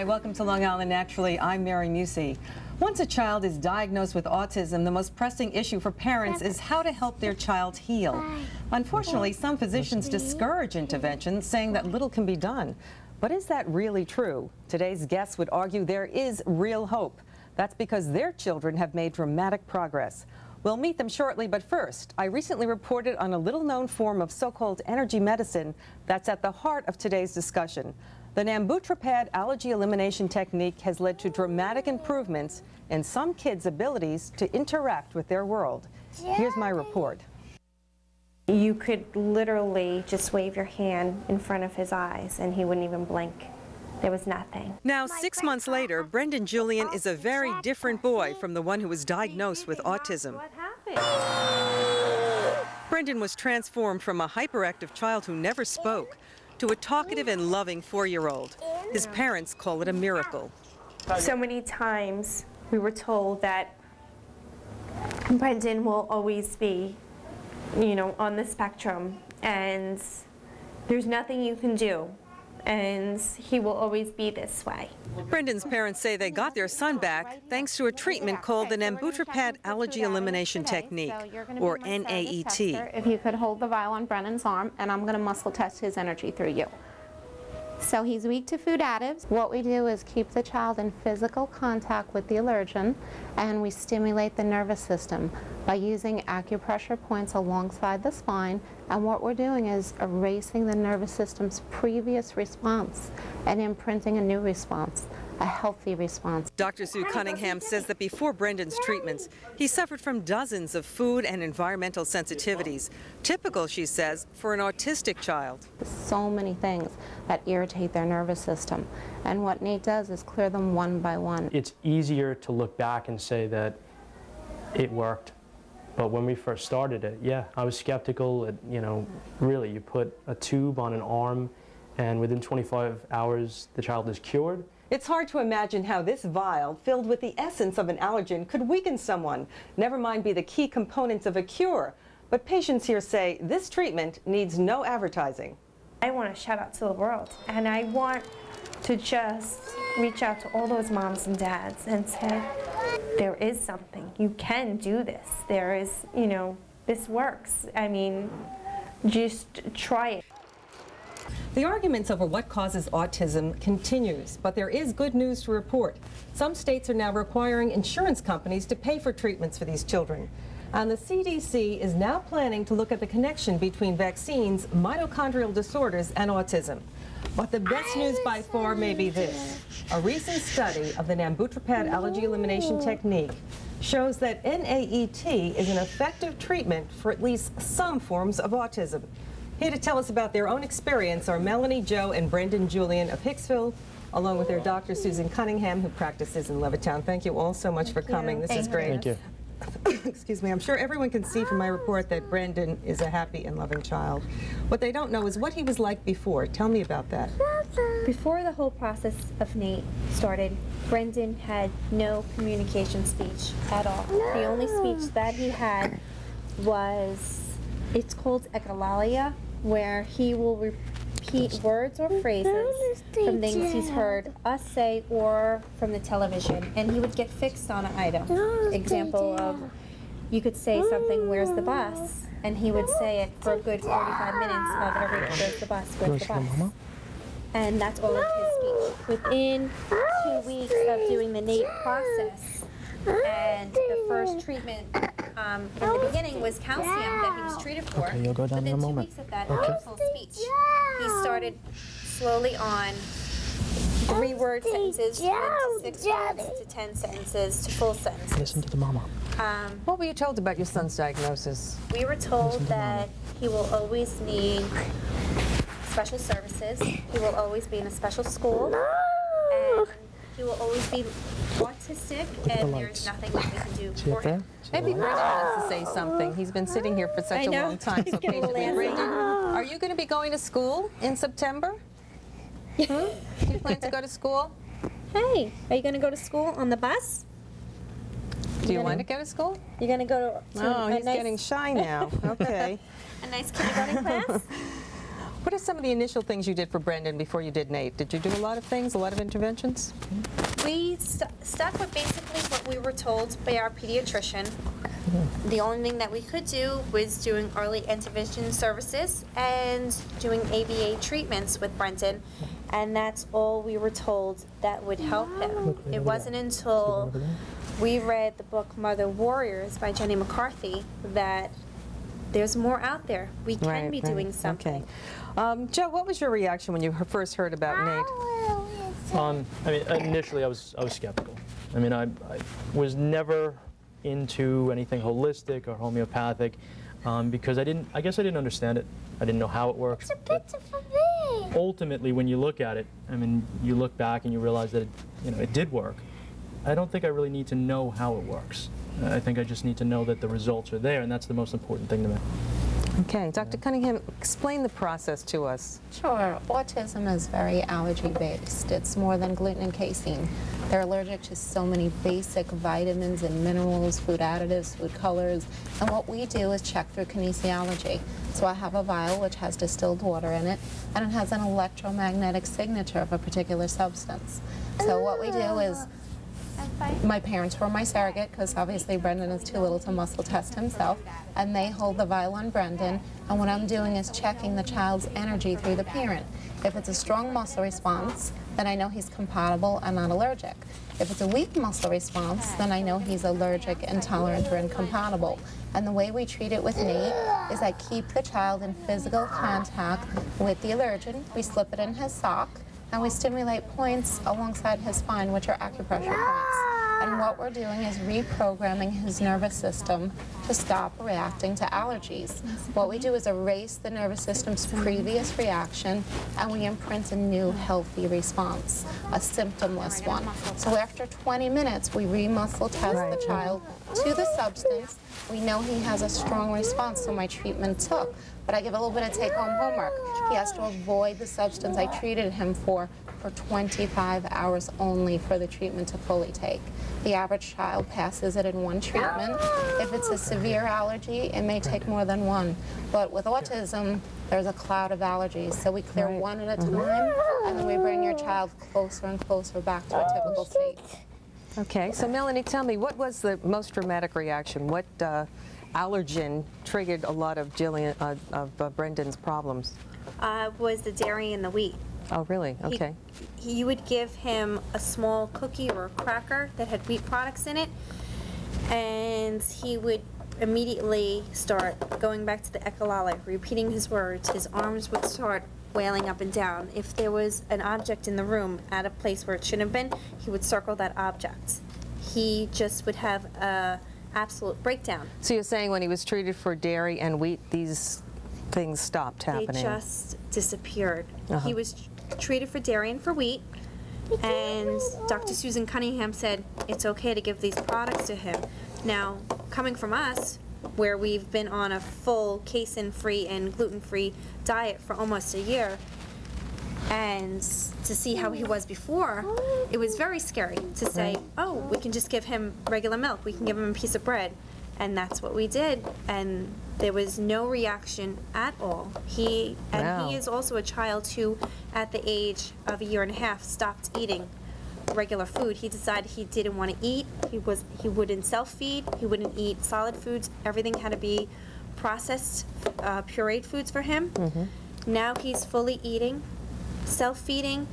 welcome to Long Island Naturally. I'm Mary Musey. Once a child is diagnosed with autism, the most pressing issue for parents is how to help their child heal. Unfortunately, some physicians discourage interventions, saying that little can be done. But is that really true? Today's guests would argue there is real hope. That's because their children have made dramatic progress. We'll meet them shortly, but first, I recently reported on a little-known form of so-called energy medicine that's at the heart of today's discussion. The Nambutrapad allergy elimination technique has led to dramatic improvements in some kids' abilities to interact with their world. Here's my report. You could literally just wave your hand in front of his eyes and he wouldn't even blink. There was nothing. Now, 6 months later, Brendan Julian is a very different boy from the one who was diagnosed with autism. What happened? Brendan was transformed from a hyperactive child who never spoke to a talkative and loving 4-year-old. His parents call it a miracle. So many times we were told that Brendan will always be, on the spectrum, and there's nothing you can do, and he will always be this way. Brendan's parents say they got their son back thanks to a treatment called the Nambutrapad allergy elimination technique, or NAET. If you could hold the vial on Brendan's arm, and I'm going to muscle test his energy through you. So he's weak to food additives. What we do is keep the child in physical contact with the allergen, and we stimulate the nervous system by using acupressure points alongside the spine. And what we're doing is erasing the nervous system's previous response and imprinting a new response, a healthy response. Dr. Sue Cunningham says that before Brendan's treatments, he suffered from dozens of food and environmental sensitivities, typical, she says, for an autistic child. So many things that irritate their nervous system, and what NAET does is clear them one by one. It's easier to look back and say that it worked, but when we first started it, yeah, I was skeptical. Really, you put a tube on an arm, and within 25 hours, the child is cured. It's hard to imagine how this vial, filled with the essence of an allergen, could weaken someone, never mind be the key components of a cure. But patients here say this treatment needs no advertising. I want to shout out to the world, and I want to just reach out to all those moms and dads and say, there is something. You can do this. There is, this works. I mean, just try it. The arguments over what causes autism continues, but there is good news to report. Some states are now requiring insurance companies to pay for treatments for these children. And the CDC is now planning to look at the connection between vaccines, mitochondrial disorders, and autism. But the best news by far may be this. A recent study of the Nambutrapad allergy elimination technique shows that NAET is an effective treatment for at least some forms of autism. Here to tell us about their own experience are Melanie, Joe, and Brendan Julian of Hicksville, along with their Dr. Susan Cunningham, who practices in Levittown. Thank you all so much for coming. This is great. Thank you. Excuse me. I'm sure everyone can see from my report that Brendan is a happy and loving child. What they don't know is what he was like before. Tell me about that. Before the whole process of NAET started, Brendan had no communication speech at all. The only speech that he had was, it's called echolalia, where he will repeat words or phrases from things he's heard us say or from the television, and he would get fixed on an item. Example of, you could say something, where's the bus? And he would say it for a good 45 minutes of every, where's the bus, where's the bus? And that's all of his speech. Within 2 weeks of doing the NAET process, and the first treatment in the beginning was calcium that he was treated for. Okay, you'll go down in a moment. Within 2 weeks of that, he had full speech. He started slowly on 3-word sentences, to 6 words, to 10 sentences, to full sentences. Listen to the mama. What were you told about your son's diagnosis? We were told that he will always need special services. He will always be in a special school. And he will always be autistic, and there's nothing that we can do for him. Maybe Brendan wants to say something. He's been sitting here for such a long time. So patiently. Brendan, are you going to be going to school in September? Do you plan to go to school? Hey, are you going to go to school on the bus? Do you want to go to school? You're going to go to Oh, he's getting shy now. Okay. a nice kindergarten class? What are some of the initial things you did for Brendan before you did NAET? Did you do a lot of things, a lot of interventions? We stuck with basically what we were told by our pediatrician. The only thing that we could do was doing early intervention services and doing ABA treatments with Brendan, and that's all we were told that would help him. It wasn't until we read the book Mother Warriors by Jenny McCarthy that there's more out there. We can be doing something. Okay. Joe, what was your reaction when you first heard about NAET? I mean, initially I was skeptical. I mean, I was never into anything holistic or homeopathic because I guess I didn't understand it. I didn't know how it works. Ultimately, when you look at it, I mean, you look back and you realize that it did work. I don't think I really need to know how it works. I think I just need to know that the results are there, and that's the most important thing to me. Okay, Dr. Cunningham, explain the process to us. Sure. Autism is very allergy-based. It's more than gluten and casein. They're allergic to so many basic vitamins and minerals, food additives, food colors, and what we do is check through kinesiology. So I have a vial which has distilled water in it, and it has an electromagnetic signature of a particular substance. So what we do is, my parents were my surrogate because obviously Brendan is too little to muscle test himself, and they hold the vial on Brendan, and what I'm doing is checking the child's energy through the parent. If it's a strong muscle response, then I know he's compatible and not allergic. If it's a weak muscle response, then I know he's allergic, intolerant, or incompatible. And the way we treat it with NAET is I keep the child in physical contact with the allergen. We slip it in his sock, and we stimulate points alongside his spine, which are acupressure points. And what we're doing is reprogramming his nervous system to stop reacting to allergies. What we do is erase the nervous system's previous reaction, and we imprint a new healthy response, a symptomless one. So after 20 minutes, we re-muscle test the child to the substance. We know he has a strong response, so my treatment took. But I give a little bit of take-home homework. He has to avoid the substance I treated him for 25 hours only for the treatment to fully take. The average child passes it in one treatment. If it's a severe allergy, it may take more than one. But with autism, there's a cloud of allergies. So we clear one at a time, and then we bring your child closer and closer back to a typical state. Okay, so Melanie, tell me, what was the most dramatic reaction? What allergen triggered a lot of Brendan's problems? Was the dairy and the wheat. Oh, really? Okay. You would give him a small cookie or a cracker that had wheat products in it, and he would immediately start going back to the echolale, repeating his words. His arms would start wailing up and down. If there was an object in the room at a place where it shouldn't have been, he would circle that object. He just would have a absolute breakdown. So you're saying when he was treated for dairy and wheat, these things stopped happening? They just disappeared. He was treated for dairy and for wheat, and Dr. Susan Cunningham said it's okay to give these products to him. Now, coming from us, where we've been on a full casein-free and gluten-free diet for almost a year, and to see how he was before, it was very scary to say, oh, we can just give him regular milk, we can give him a piece of bread. And that's what we did, and there was no reaction at all. He is also a child who, at the age of 1.5 years, stopped eating regular food. He decided he didn't want to eat. He wouldn't self-feed. He wouldn't eat solid foods. Everything had to be processed, pureed foods for him. Now he's fully eating, self-feeding.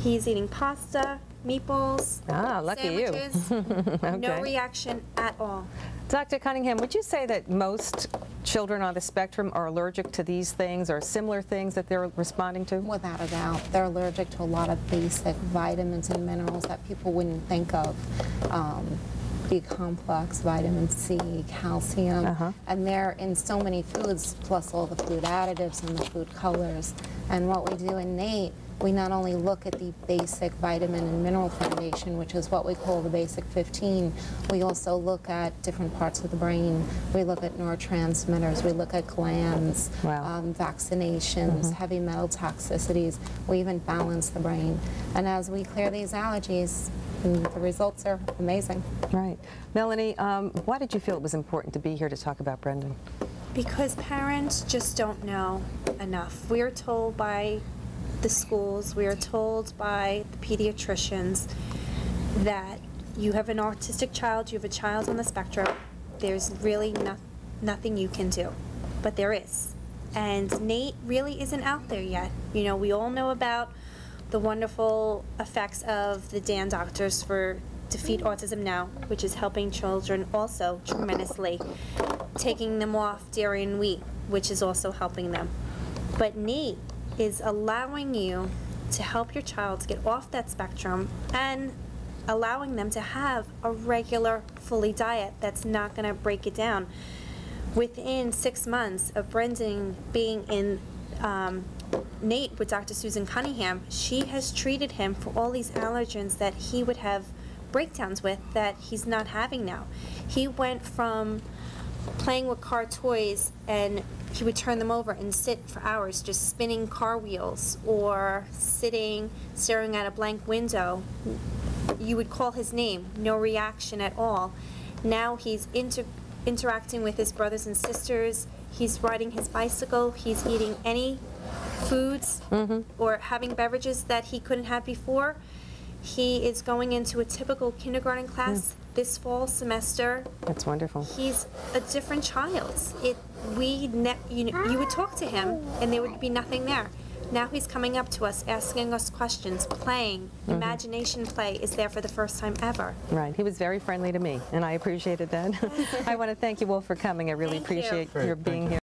He's eating pasta, meatballs, sandwiches. Okay. No reaction at all. Dr. Cunningham, would you say that most children on the spectrum are allergic to these things or similar things that they're responding to? Without a doubt. They're allergic to a lot of basic vitamins and minerals that people wouldn't think of. B-complex, vitamin C, calcium, and they're in so many foods, plus all the food additives and the food colors. And what we do in NAET, we not only look at the basic vitamin and mineral foundation, which is what we call the basic 15, we also look at different parts of the brain. We look at neurotransmitters, we look at glands, vaccinations, heavy metal toxicities. We even balance the brain. And as we clear these allergies, the results are amazing. Right. Melanie, why did you feel it was important to be here to talk about Brendan? Because parents just don't know enough. We are told by the schools, we are told by the pediatricians that you have an autistic child, you have a child on the spectrum, there's really nothing you can do. But there is. And NAET really isn't out there yet. You know, we all know about the wonderful effects of the DAN doctors for Defeat Autism Now, which is helping children also tremendously, taking them off dairy and wheat, which is also helping them. But NAET is allowing you to help your child get off that spectrum and allowing them to have a regular, fully diet that's not going to break it down. Within 6 months of Brendan being in NAET with Dr. Susan Cunningham, she has treated him for all these allergens that he would have breakdowns with that he's not having now. He went from playing with car toys and he would turn them over and sit for hours just spinning car wheels or sitting staring at a blank window. You would call his name, no reaction at all. Now he's interacting with his brothers and sisters, he's riding his bicycle, he's eating any foods or having beverages that he couldn't have before. He is going into a typical kindergarten class this fall semester. That's wonderful. He's a different child. You would talk to him and there would be nothing there. Now he's coming up to us, asking us questions, playing. Imagination play is there for the first time ever. Right. He was very friendly to me, and I appreciated that. I want to thank you all for coming. I really appreciate your being here.